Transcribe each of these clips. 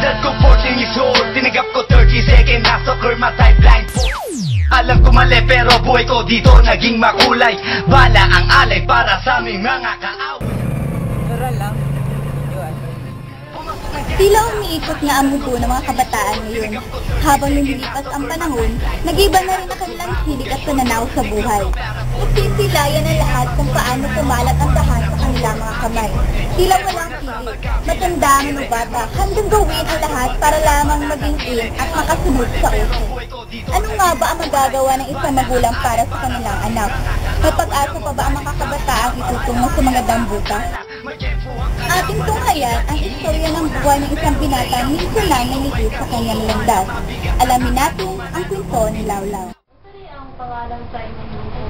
Edad ko 14 years old, tinagap ko 30 second, na-soccer matay blind po. Alam ko mali pero buhay ko dito naging makulay. Bala ang alay para sa aming mga kaaw. Tara lang. Tila umiikot nga ang mundo ng mga kabataan ngayon. Habang lumilipas ang panahon, nag-iba na rin ang kanilang hilig at pananaw sa buhay. Nagsisilayan ang lahat kung paano pumalat ang tahan sa kanilang mga kamay. Tila walang pili, matanda man o bata, handang gawin ang lahat para lamang maging in at makasunod sa uso. Ano nga ba ang magagawa ng isang magulang para sa kanilang anak? May pag-asa pa ba ang mga kabataang itutungo sa mga dambuka? Ating tunghayan ang istorya ng buhay ng isang binata minsan na nalihis sa kanyang landas. Alamin natin ang kwento ni Laulaw. Ano ang pangalan sa inyong grupo?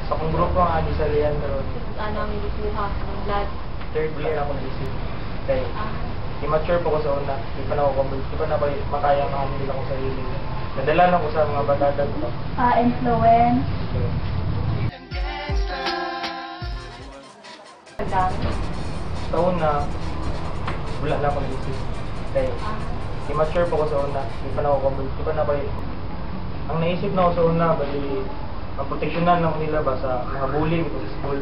Sa kong grupo ang Adi sa Leandro. Ano ang ilisuha ng blood? Third year ako nag-isip. Kaya, immature po ko sa una. Di pa na ako kumul. Di pa na makaya mga nila ko sarili. Nadala lang ko sa mga batadag ko. Influence. Sa una, wala na ako nag-isip. Kaya, immature po ko sa una. Di pa na ako kumul. Di pa na ang naisip na ako sa una, bali, maproteksyonan lang nila ba sa mga bullying ko sa school.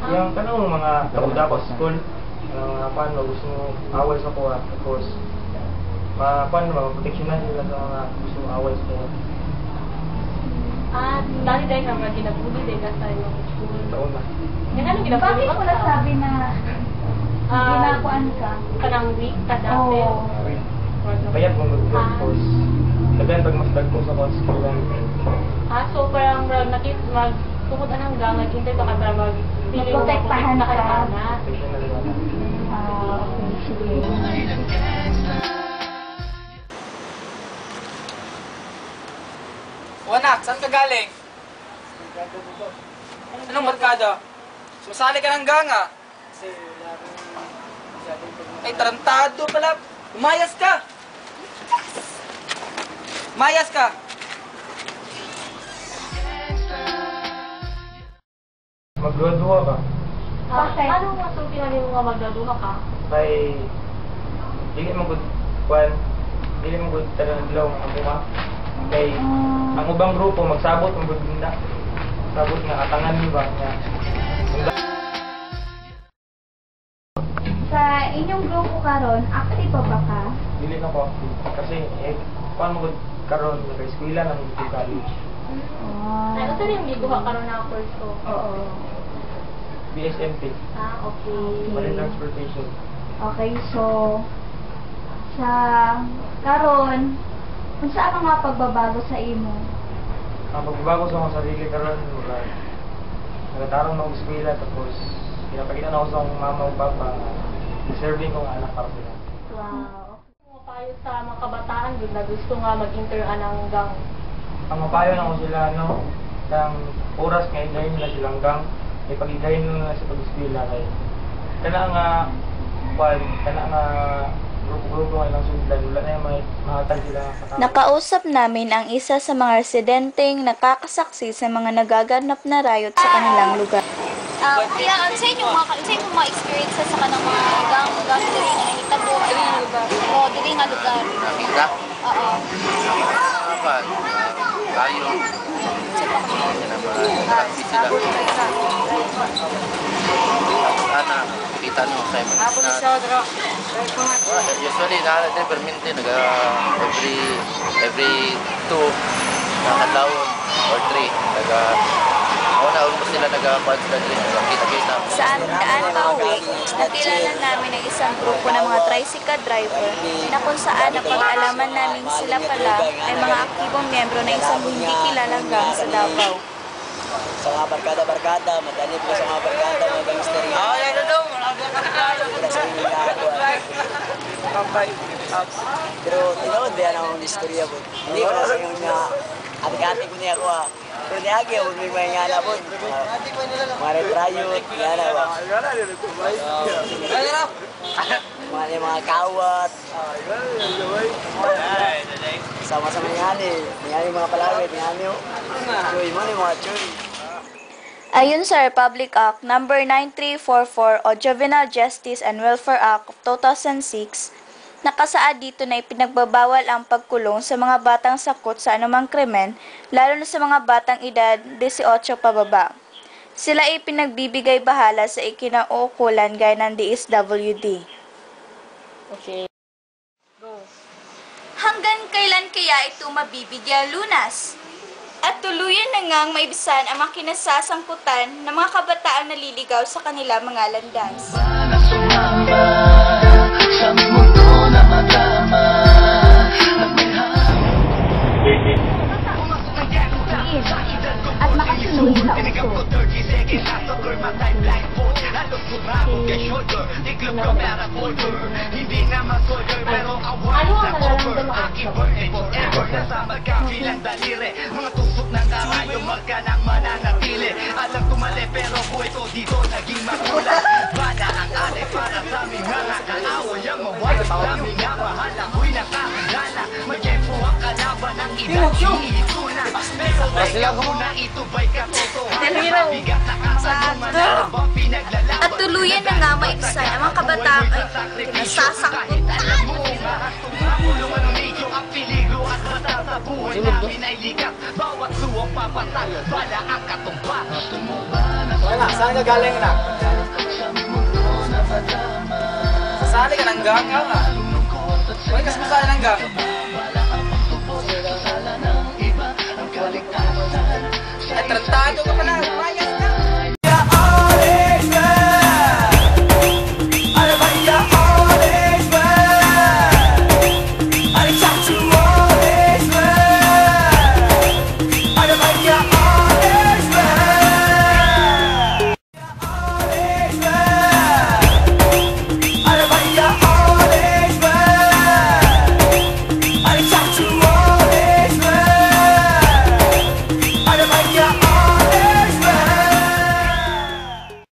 Yung tanong mga kabuda ko sa school, paano gusto mo away sa kuha, tapos paano maproteksyonan nila sa mga gusto mo away sa kuha. Dali dahil ka mga ginabuli dahil ka sa iyong school. Sa una. Yung ano ginabuli? Bakit ko nasabi na ginakuan ka? Kanang week ka dati. Bayad mo mag-course. Lagyan pag mas dagko sa course ko lang. So parang magpukod anong gamag, hindi ba ka para Protektahan ka. Proteksyonan nila. Okay, sige. Anak, saan ka galing? Anong barkada? Sumasali ka ng ganga? Ay, tarantado pala. Umayas ka! Umayas ka! Magduwa ka. Bakit? Anong masulti na rin mga magdaduha ka? Kay, dili mo good kwan, dili mo good talagang dilaw ang buka. Kay, ang ubang grupo magsabot ang good na. Sabot nga atangan ni ba nga. Sa inyong grupo karon, active pa ba ka? Dili na ko active. Kasi, paano good karon kay eskwela ng college. Ano sa rin yung giguha ka rin na course ko? Oo. BSMT, Okay. Marine Transportation. Okay, so sa karon, kung saan ang mga pagbabago sa imo? Ang pagbabago sa akong sarili karon, nagatarong na akong eskwela, tapos pinapakita na ako sa akong mama o papa, serving kong anak para sila. Wow. Kung payo sa mga kabataan, yun na gusto nga mag-inter-an ng gang. Ang mapayo na ko sila, ng oras nga ilayin nila silang gang, may pag-igayin nila sa pag-eskwela kay kana nga grupo-grupo nga ilang sundan, wala na yung mahatag sila sa tao. Nakausap namin ang isa sa mga residenteng nakakasaksi sa mga nagaganap na riot sa kanilang lugar. Kaya sa inyong mga experiences sa kanang mga gang diri nga nahitabo diri nga lugar. Oo, diri nga lugar. Kita? Oo. Apa? Tayo. Sila. Ana, kita nyo kayo. Usually, permanente, every 2 nakadlawon or 3. Almost sila nag-part sila din. Kita-kita. Saan daan pauwi, nakilala namin ang isang grupo ng mga tricycle driver na kung saan napag-alaman namin sila pala ay mga aktibong miyembro ng isang hindi kilalang gang sa Davao. Sa mga barkada, madali po sa mga barkada, mga gangsterya. Yan na daw. Pero tinood yan ang istorya po. Hindi ko na sa inyo niya, atik-atik ko niya ko ha. Pero niyagi, huwag may mayangala po. Mga retrayot, yan na ba? Mga kawat. Sama-sama niyani. Niyani mga palawit, niyani o. Chuy mo ni mga chuy. Ayon sa Republic Act No. 9344 o Juvenile Justice and Welfare Act of 2006, nakasaad dito na ipinagbabawal ang pagkulong sa mga batang sakot sa anumang krimen, lalo na sa mga batang edad 18 pababa. Sila ay pinagbibigay bahala sa ikinauukulan gaya ng DSWD. Okay. Go. Hanggang kailan kaya ito mabibigyan lunas? At tuluyan na ngang maibisan ang mga kinasasangkutan ng mga kabataang naliligaw sa kanila mga landas. At makasunod sa uso. Ano ang nararamdaman mga tusok ng karayo, marka ng mananatili. Alam ko mali pero buhay ko dito naging makulay. Bala ang alay para sa aming mga kaaway. Ang mawala sa aming nga mahal ako'y nakahalala. May tempo ang kalaban ng ilang iituna. Pero ikaw muna ito ba'y katotohanan? Mabigat na kasalungan na habang pinaglalaban. At tuluyan na nga maibisan ang mga kabataang ay kinasasangkutan. Tulungan ng medyo ang peligro at basta sa buhay namin ay likat. Bawat suwang papatak, bala ang katumpa. Wala, saan ka galing na? Sasali ka ng ganga nga. Wala kas mo saan ng ganga? Ay, tratado ka pala. Mayas